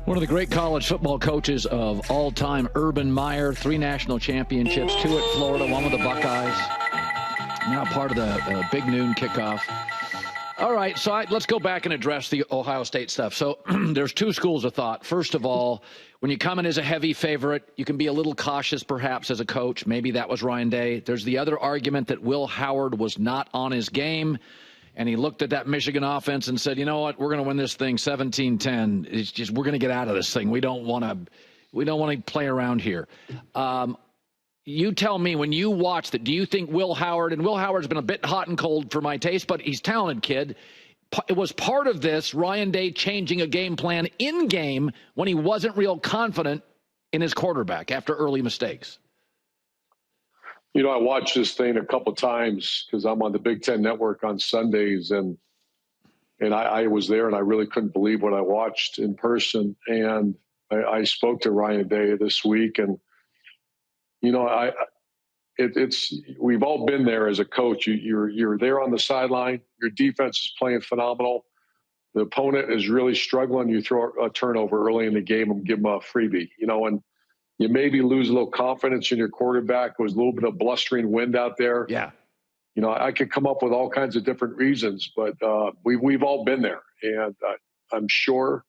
One of the great college football coaches of all time, Urban Meyer, 3 national championships, 2 at Florida, 1 with the Buckeyes. Now part of the Big Noon kickoff. All right, so let's go back and address the Ohio State stuff. So there's 2 schools of thought. First of all, when you come in as a heavy favorite, you can be a little cautious perhaps as a coach. Maybe that was Ryan Day. There's the other argument that Will Howard was not on his game. And he looked at that Michigan offense and said, you know what, we're going to win this thing 17-10. It's just we're going to get out of this thing. We don't want to play around here. You tell me, when you watched it, do you think Will Howard, and Will Howard's been a bit hot and cold for my taste, but he's a talented kid. It was part of this, Ryan Day changing a game plan in game when he wasn't real confident in his quarterback after early mistakes. You know, I watched this thing a couple times because I'm on the Big Ten Network on Sundays, and I was there, and I really couldn't believe what I watched in person. And I spoke to Ryan Day this week, and you know, we've all been there as a coach. You're there on the sideline. Your defense is playing phenomenal. The opponent is really struggling. You throw a turnover early in the game and give them a freebie. You know, and you maybe lose a little confidence in your quarterback. There was a little bit of blustering wind out there. Yeah. You know, I could come up with all kinds of different reasons, but we've all been there. And I'm sure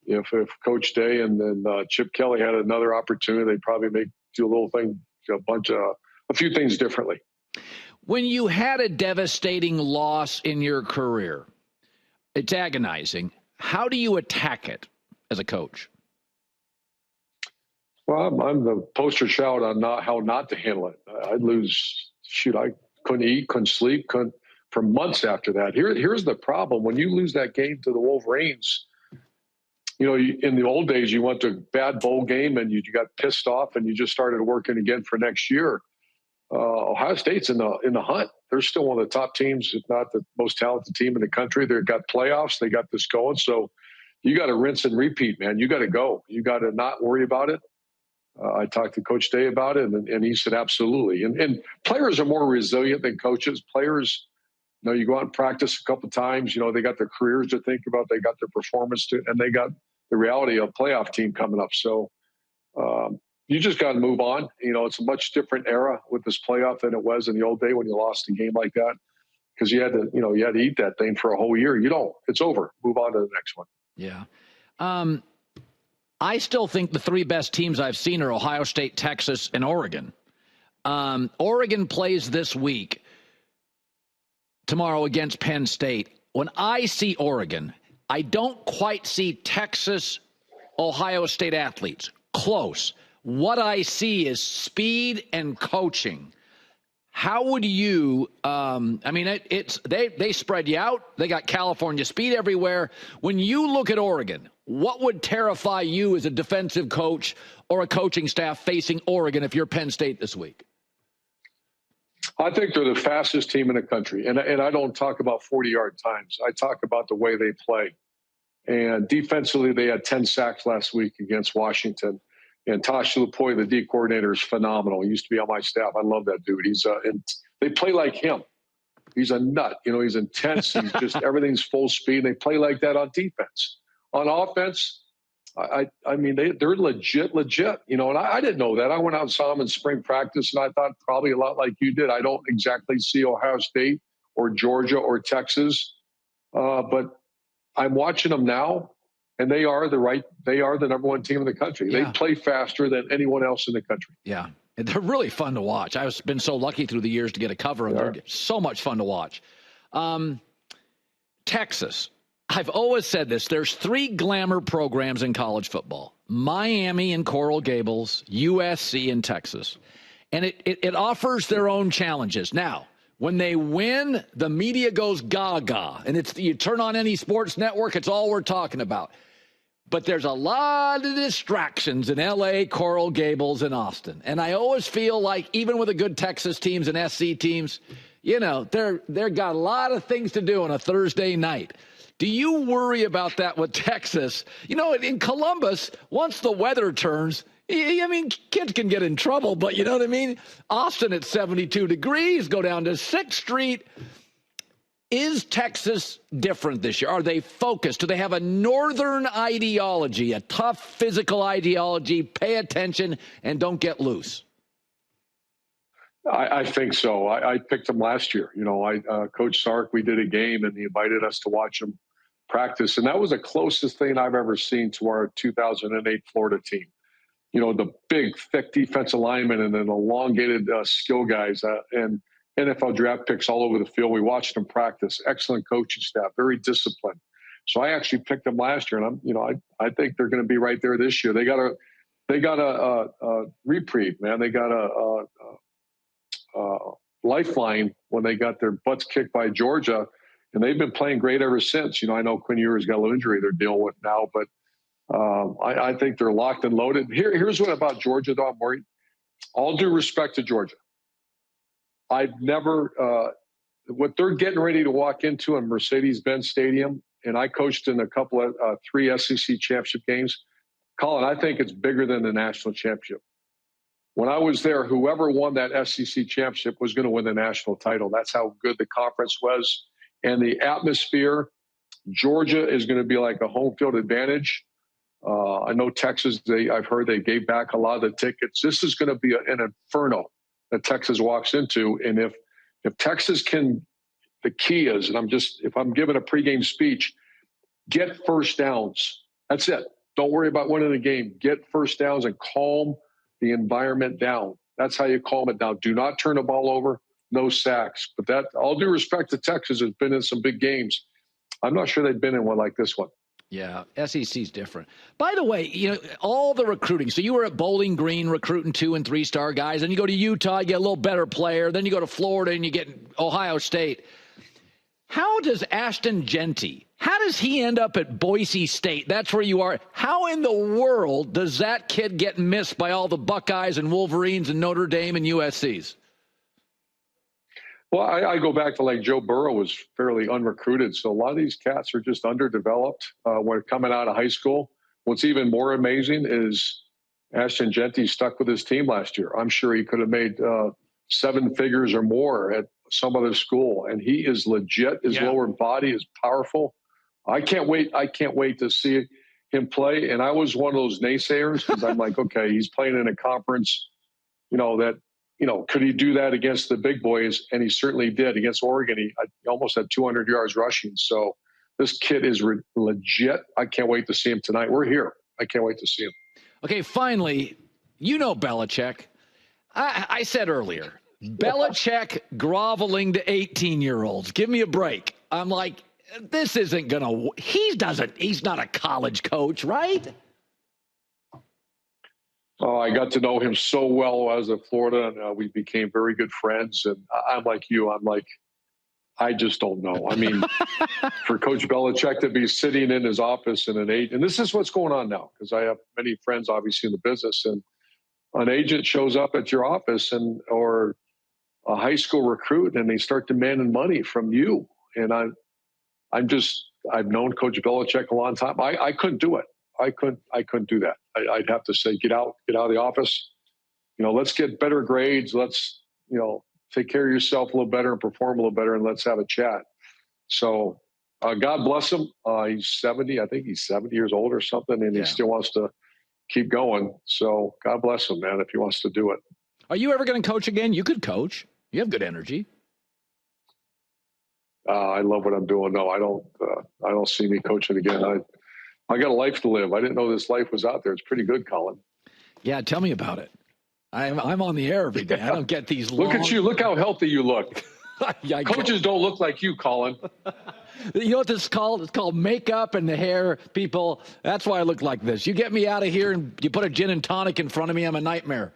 if Coach Day and then Chip Kelly had another opportunity, they'd probably do a few things differently. When you had a devastating loss in your career, it's agonizing. How do you attack it as a coach? Well, I'm the poster child on how not to handle it. I'd lose. I couldn't eat, couldn't sleep, for months after that. Here's the problem: when you lose that game to the Wolverines, you know, in the old days, you went to a bad bowl game and you got pissed off and you just started working again for next year. Ohio State's in the hunt. They're still one of the top teams, if not the most talented team in the country. They've got playoffs. They got this going. So you got to rinse and repeat, man. You got to go. You got to not worry about it. I talked to Coach Day about it, and he said absolutely. And players are more resilient than coaches. Players, you know, you go out and practice a couple of times. You know, they got their careers to think about. They got their performance and they got the reality of a playoff team coming up. So you just got to move on. You know, it's a much different era with this playoff than it was in the old day when you lost a game like that, because you had to eat that thing for a whole year. It's over. Move on to the next one. Yeah. I still think the 3 best teams I've seen are Ohio State, Texas, and Oregon. Oregon plays this week, tomorrow against Penn State. When I see Oregon, I don't quite see Texas, Ohio State athletes. Close. What I see is speed and coaching. How would you they spread you out. They got California speed everywhere. When you look at Oregon, what would terrify you as a defensive coach or a coaching staff facing Oregon if you're Penn State this week? I think they're the fastest team in the country. And I don't talk about 40-yard times. I talk about the way they play. And defensively, they had 10 sacks last week against Washington. And Tosh Lupoy, the D coordinator, is phenomenal. He used to be on my staff. I love that dude. And they play like him. He's a nut. You know, he's intense. He's just everything's full speed. They play like that on defense. On offense, I mean, they're legit. You know, and I didn't know that. I went out and saw them in spring practice, and I thought probably a lot like you did. I don't exactly see Ohio State or Georgia or Texas, but I'm watching them now. And they are the number 1 team in the country. Yeah. They play faster than anyone else in the country. Yeah. And they're really fun to watch. I've been so lucky through the years to get a cover of them. They're so much fun to watch. Texas. I've always said this. There's 3 glamour programs in college football: Miami and Coral Gables, USC and Texas. And it offers their own challenges. Now, when they win, the media goes gaga. And you turn on any sports network, it's all we're talking about. But there's a lot of distractions in L.A., Coral Gables, and Austin. And I always feel like even with the good Texas teams and SC teams, you know, they're got a lot of things to do on a Thursday night. Do you worry about that with Texas? You know, in Columbus, once the weather turns, I mean, kids can get in trouble, but you know what I mean? Austin at 72 degrees, go down to 6th Street. Is Texas different this year? Are they focused? Do they have a northern ideology, a tough physical ideology? Pay attention and don't get loose. I think so. I picked them last year. Coach Sark, we did a game and he invited us to watch him practice. And that was the closest thing I've ever seen to our 2008 Florida team. The big, thick defensive linemen and then elongated skill guys and NFL draft picks all over the field. We watched them practice. Excellent coaching staff, very disciplined. So I actually picked them last year, and I think they're going to be right there this year. They got a reprieve, man. They got a lifeline when they got their butts kicked by Georgia, and they've been playing great ever since. I know Quinn Ewers got a little injury they're dealing with now, but I think they're locked and loaded. Here's what about Georgia, though, I'm worried. All due respect to Georgia, I've never what they're getting ready to walk into in Mercedes-Benz Stadium, and I coached in a couple of 3 SEC championship games. Colin, I think it's bigger than the national championship. When I was there, whoever won that SEC championship was going to win the national title. That's how good the conference was. And the atmosphere, Georgia is going to be like a home field advantage. I know Texas, I've heard they gave back a lot of the tickets. This is going to be an inferno that Texas walks into. And if Texas can, the key is, and if I'm giving a pregame speech, get first downs. That's it. Don't worry about winning the game. Get first downs and calm the environment down. That's how you calm it down. Do not turn the ball over. No sacks. But that, all due respect to Texas, has been in some big games. I'm not sure they've been in one like this one. Yeah, SEC's different. By the way, all the recruiting. So you were at Bowling Green recruiting 2- and 3-star guys. Then you go to Utah, you get a little better player. Then you go to Florida and you get Ohio State. How does Ashton Jeanty, how does he end up at Boise State? That's where you are. How in the world does that kid get missed by all the Buckeyes and Wolverines and Notre Dame and USCs? Well, I go back to Joe Burrow was fairly unrecruited. So a lot of these cats are just underdeveloped when coming out of high school. What's even more amazing is Ashton Jeanty stuck with his team last year. I'm sure he could have made 7 figures or more at some other school. And he is legit. His lower body is powerful. I can't wait to see him play. And I was one of those naysayers because I'm like, okay, he's playing in a conference, could he do that against the big boys? And he certainly did. Against Oregon, he almost had 200 yards rushing. So this kid is legit. I can't wait to see him tonight. We're here. I can't wait to see him. Okay, finally, Belichick. I said earlier, Belichick groveling to 18-year-olds. Give me a break. I'm like, this isn't going to – he's not a college coach, right? Oh, I got to know him so well as a Florida, and we became very good friends. And I'm like you. I'm like, I just don't know. I mean, for Coach Belichick to be sitting in his office and and this is what's going on now, because I have many friends, obviously, in the business, and an agent shows up at your office or a high school recruit, and they start demanding money from you. And I've known Coach Belichick a long time. I couldn't do it. I couldn't do that. I'd have to say, get out of the office. Let's get better grades. Let's, take care of yourself a little better and perform a little better, and let's have a chat. So God bless him. He's 70. I think he's 70 years old or something, and he still wants to keep going. So God bless him, man, if he wants to do it. Are you ever going to coach again? You could coach. You have good energy. I love what I'm doing. No, I don't see me coaching again. I got a life to live. I didn't know this life was out there. It's pretty good, Colin. Yeah, tell me about it. I'm on the air every day. I don't get these long... Look at you. Look how healthy you look. Coaches don't look like you, Colin. You know what this is called? It's called makeup and the hair, people. That's why I look like this. You get me out of here and you put a gin and tonic in front of me, I'm a nightmare.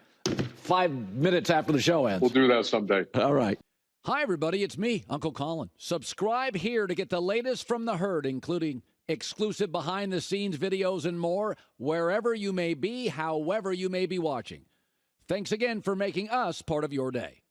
5 minutes after the show ends. We'll do that someday. All right. Hi, everybody. It's me, Uncle Colin. Subscribe here to get the latest from the herd, including exclusive behind-the-scenes videos and more, wherever you may be, however you may be watching. Thanks again for making us part of your day.